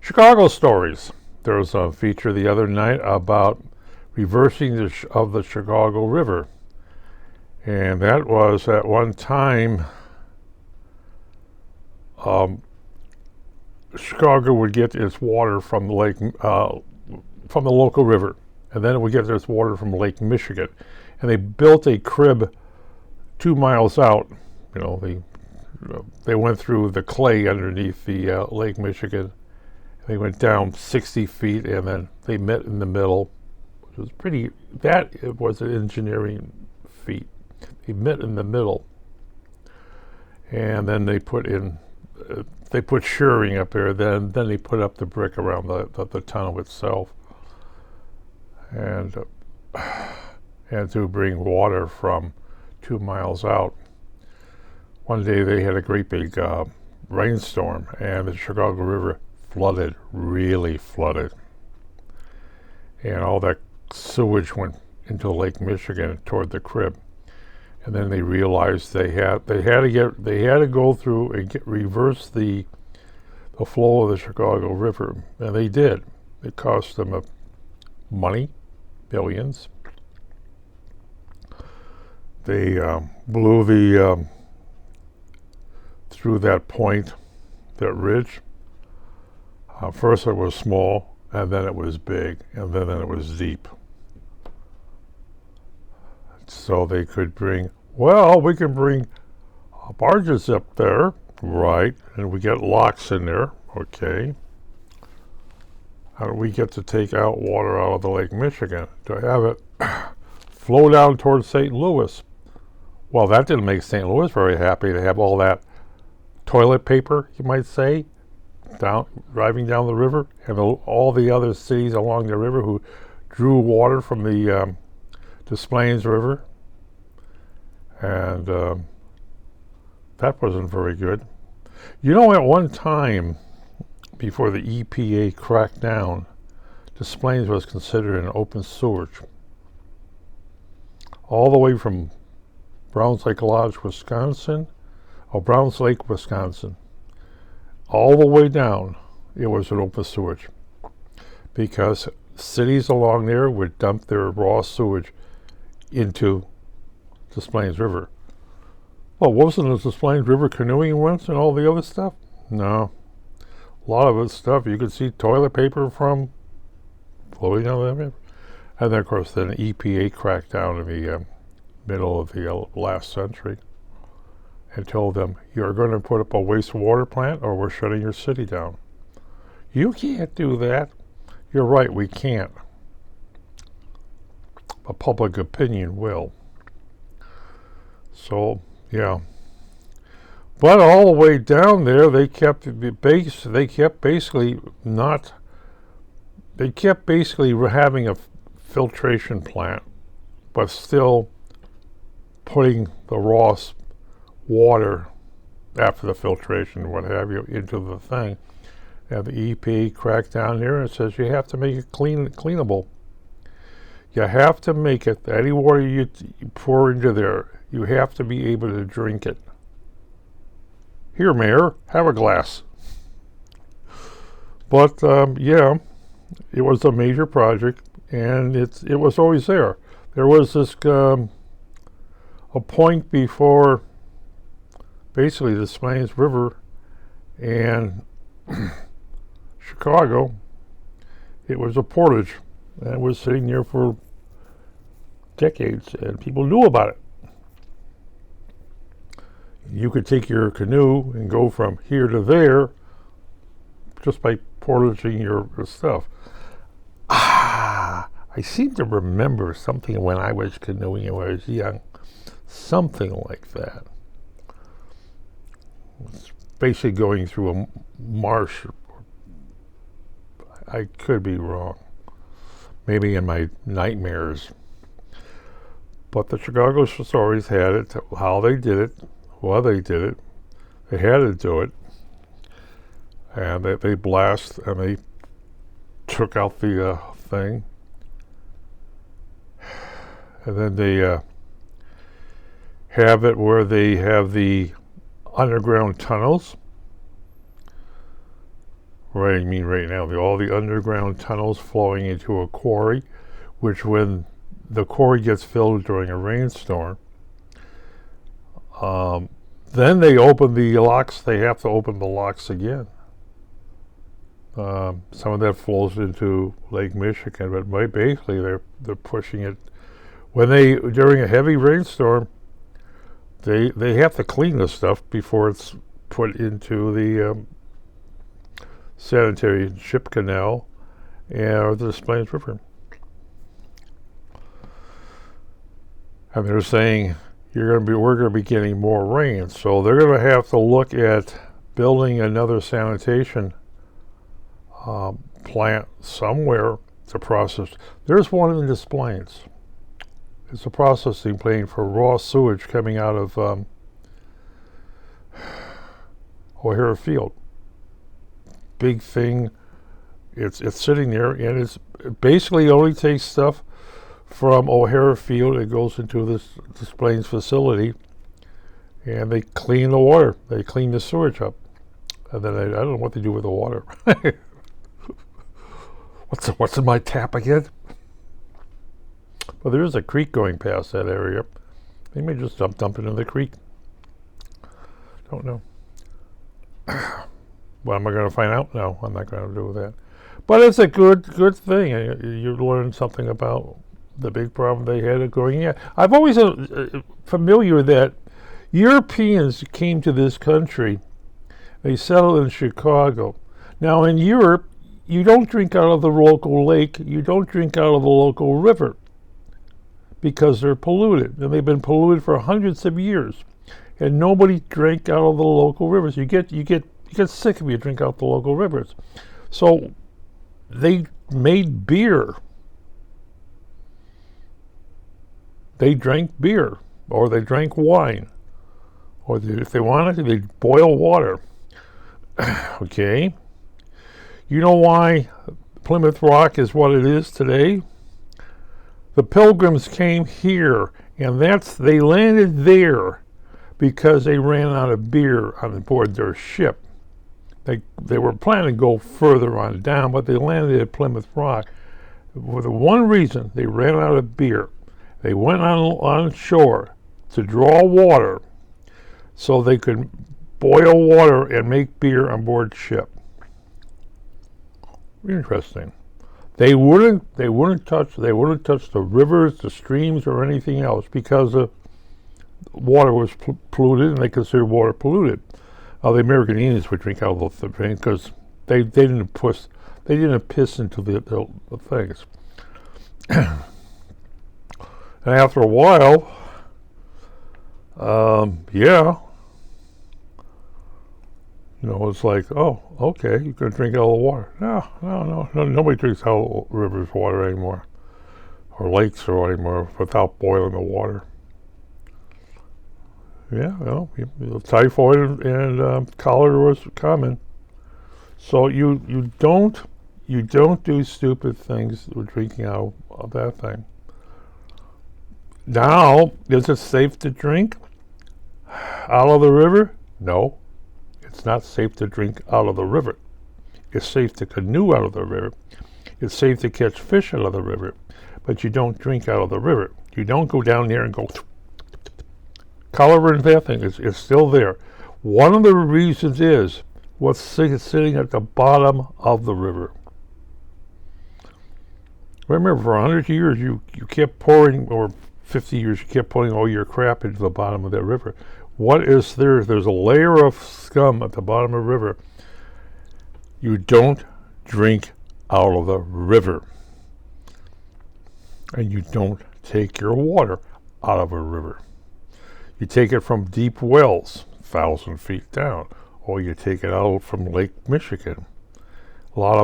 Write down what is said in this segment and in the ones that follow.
Chicago stories. There was a feature the other night about reversing of the Chicago River. And that was at one time, Chicago would get its water from the lake, from the local river. And then it would get its water from Lake Michigan. And they built a crib 2 miles out. They went through the clay underneath the Lake Michigan. They went down 60 feet, and then they met in the middle. It was it was an engineering feat. They met in the middle, and then they put shoring up there. Then they put up the brick around the tunnel itself, and to bring water from 2 miles out. One day they had a great big rainstorm, and the Chicago River really flooded. And all that sewage went into Lake Michigan toward the crib. And then they realized they had to go through and reverse the flow of the Chicago River. And they did. It cost them money, billions. They blew through that point, that ridge. First it was small, and then it was big, and then it was deep. So they could we can bring barges up there, right, and we get locks in there, okay. How do we get to take out water out of the Lake Michigan to have it flow down towards St. Louis? Well, that didn't make St. Louis very happy to have all that toilet paper, you might say, driving down the river, and all the other cities along the river who drew water from the Des Plaines River, and that wasn't very good. At one time, before the EPA cracked down, Des Plaines was considered an open sewage. All the way from Browns Lake Lodge, Wisconsin, Browns Lake, Wisconsin, all the way down, it was an open sewage, because cities along there would dump their raw sewage into Des Plaines River. Well, wasn't the Des Plaines River canoeing once and all the other stuff? No. A lot of it stuff you could see toilet paper from floating down the river. And then, of course, then EPA cracked down in the middle of the last century and told them, you're going to put up a wastewater plant or we're shutting your city down. You can't do that. You're right, we can't. But public opinion will. So, yeah. But all the way down there, they kept basically having a filtration plant, but still putting the raw water after the filtration, what have you, into the thing. And the EPA cracked down there and says you have to make it cleanable. You have to make it, any water you pour into there, you have to be able to drink it. Here, Mayor, have a glass. But yeah, it was a major project, and it was always there. There was this a point before basically the Des Plaines River and Chicago. It was a portage, and it was sitting there for decades, and people knew about it. You could take your canoe and go from here to there just by portaging your stuff. I seem to remember something when I was canoeing when I was young. Something like that. It's basically going through a marsh. I could be wrong. Maybe in my nightmares. But the Chicago stories had it, how they did it, why they did it. They had to do it. And they blast and they took out the thing. And then they have it where they have the underground tunnels Right, I mean right now, all the underground tunnels flowing into a quarry, which when the quarry gets filled during a rainstorm, then they open the locks. They have to open the locks again. Some of that flows into Lake Michigan, but basically they're pushing it. When they during a heavy rainstorm, they have to clean the stuff before it's put into the sanitary ship canal or the Des Plaines River. And they're saying we're going to be getting more rain, so they're going to have to look at building another sanitation plant somewhere to process. There's one in Des Plaines. It's a processing plant for raw sewage coming out of O'Hara Field. Big thing. It's sitting there, and it basically only takes stuff from O'Hara Field. It goes into this Des Plaines facility, and they clean the water. They clean the sewage up, and then I don't know what they do with the water. What's in my tap again? Well, there is a creek going past that area. They may just dump it in the creek. Don't know. Well, am I going to find out? No, I'm not going to do that. But it's a good thing. You learn something about the big problem they had growing up. I've always been familiar that Europeans came to this country. They settled in Chicago. Now, in Europe, you don't drink out of the local lake. You don't drink out of the local river because they're polluted. And they've been polluted for hundreds of years. And nobody drank out of the local rivers. You get sick if you drink out the local rivers. So they made beer. They drank beer, or they drank wine, or if they wanted to, they'd boil water. Okay? You know why Plymouth Rock is what it is today? The Pilgrims came here, and they landed there because they ran out of beer on board their ship. They were planning to go further on down, but they landed at Plymouth Rock for the one reason: they ran out of beer. They went on shore to draw water so they could boil water and make beer on board ship. Interesting. They wouldn't touch the rivers, the streams, or anything else because the water was polluted, and they considered water polluted. The American Indians would drink out of the thing because they didn't piss into the things. And after a while, it's like, oh, okay, you can drink all the water. No, nobody drinks out rivers water anymore, or lakes or anymore, without boiling the water. Yeah, typhoid and cholera was common. So you don't do stupid things with drinking out of that thing. Now, is it safe to drink out of the river? No, it's not safe to drink out of the river. It's safe to canoe out of the river. It's safe to catch fish out of the river, but you don't drink out of the river. You don't go down there and go. Cholera and that thing is still there. One of the reasons is what's sitting at the bottom of the river. Remember, for 100 years, you kept pouring, or 50 years, you kept putting all your crap into the bottom of that river. What is there? There's a layer of scum at the bottom of the river. You don't drink out of the river. And you don't take your water out of a river. You take it from deep wells, 1,000 feet down, or you take it out from Lake Michigan. A lot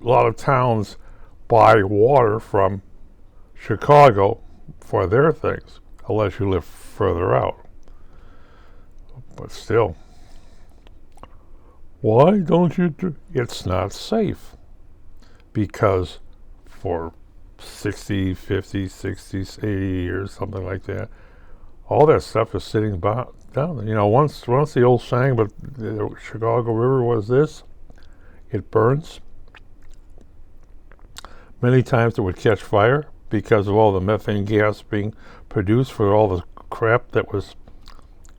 of towns buy water from Chicago for their things, unless you live further out. But still, why don't you do? It's not safe, because for 60, 80 years, something like that, all that stuff is sitting down. You know, once the old saying, but the Chicago River was this: it burns. Many times it would catch fire because of all the methane gas being produced for all the crap that was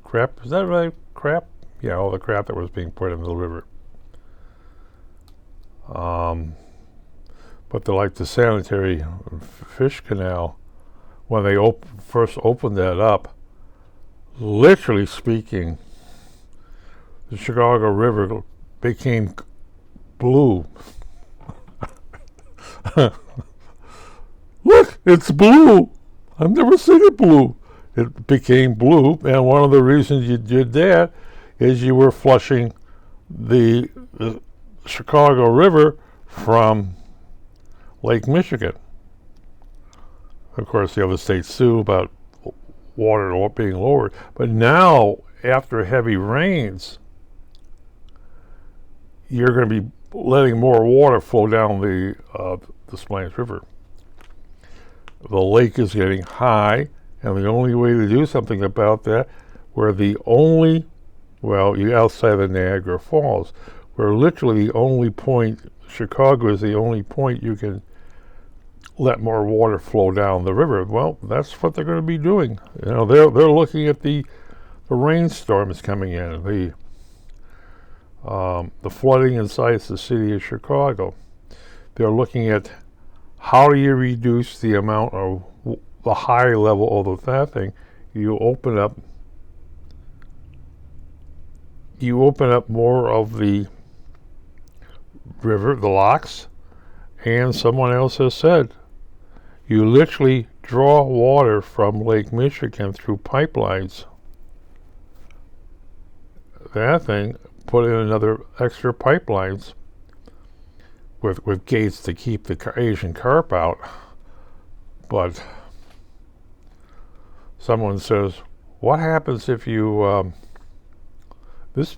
crap. Is that right? Crap? Yeah, all the crap that was being put into the river. But the sanitary fish canal, when they first opened that up, literally speaking, the Chicago River became blue. Look, it's blue. I've never seen it blue. It became blue, and one of the reasons you did that is you were flushing the Chicago River from Lake Michigan. Of course, the other states too about water being lowered. But now, after heavy rains, you're going to be letting more water flow down the Des Plaines River. The lake is getting high, and the only way to do something about that, where the only, well, you outside of Niagara Falls, where literally the only point, Chicago is the only point you can let more water flow down the river. Well, that's what they're going to be doing. You know, they're looking at the rainstorms coming in, the flooding inside the city of Chicago. They're looking at how do you reduce the amount of the high level of that thing. You open up more of the river, the locks, and someone else has said you literally draw water from Lake Michigan through pipelines. That thing, put in another extra pipelines with gates to keep the Asian carp out. But someone says, what happens if you,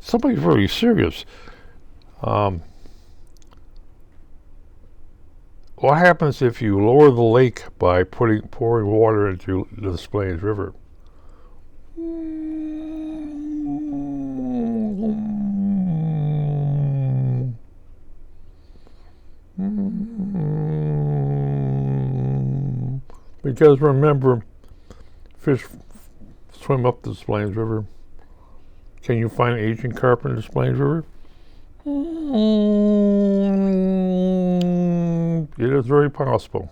somebody's really serious. What happens if you lower the lake by pouring water into the Des Plaines River? Because remember, fish swim up the Des Plaines River. Can you find Asian carp in the Des Plaines River? It is very possible.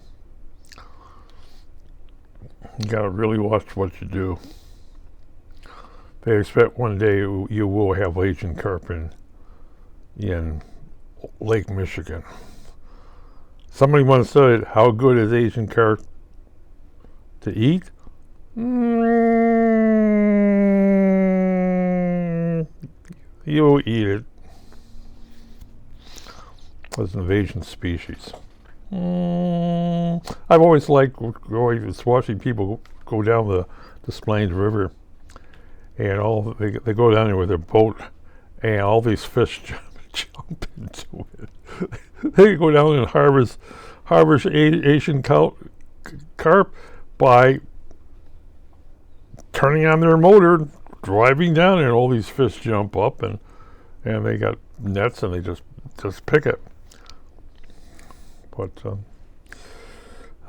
You gotta really watch what you do. They expect one day you will have Asian carp in Lake Michigan. Somebody once said, how good is Asian carp to eat? You'll eat it. As an invasion species. I've always liked watching people go down the Des Plaines River, and they go down there with their boat, and all these fish jump into it. They go down and harvest Asian carp by turning on their motor, driving down, and all these fish jump up, and they got nets, and they just pick it. But,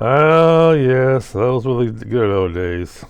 oh yes, those were the good old days.